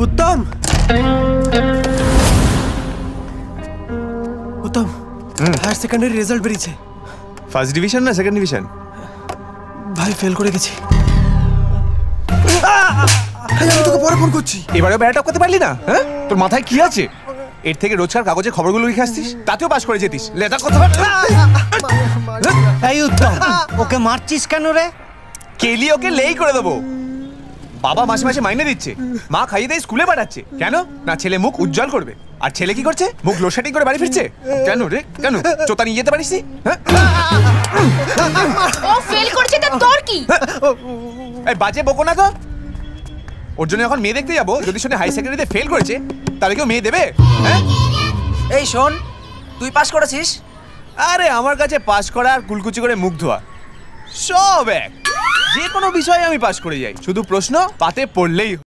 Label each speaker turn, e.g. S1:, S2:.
S1: উত্তম উত্তম higher secondary result বেরিয়েছে।
S2: First division না second division?
S1: ভাই ফেল করে গেছি। আমি তোকে পরে ফোন করছি।
S2: এবারেও ব্যাট করতে পারলি না? হ্যাঁ, তোর মাথায় কি আছে? এর থেকে রোজকার কাগজে খবরগুলো লিখে আসতিস, তাতেও পাস করে যেতিস। লেদার কথা
S3: এই উত্তম, ওকে মারছিস কেন রে?
S2: কেলি ওকে লেই করে দেবো। বাবা মাসে মাসে মাইনে দিচ্ছে, মা খাইয়ে দিয়ে স্কুলে পাঠাচ্ছে। কেন না ছেলে মুখ উজ্জ্বল করবে। আর ছেলে কি করছে? মুখ লোডশেডিং করে বাড়ি ফিরছে। কেন রে? কেন চোতা নিয়ে যেতে পারিস?
S4: ও ফেল করেছে তা তোর কি?
S2: এই বাজে বকো না তো। ওর জন্য এখন মেয়ে দেখতে যাবো, যদি শুনে হাই সেকেন্ডারিতে ফেল করেছে তাহলে কেউ মেয়ে দেবে? হ্যাঁ
S5: এই শোন, তুই পাস করেছিস?
S2: আরে আমার কাছে পাস করা আর কুলকুচি করে মুখ ধোয়া সব এক। যে কোনো বিষয়ে আমি পাস করে যাই, শুধু প্রশ্ন পাতে পড়লেই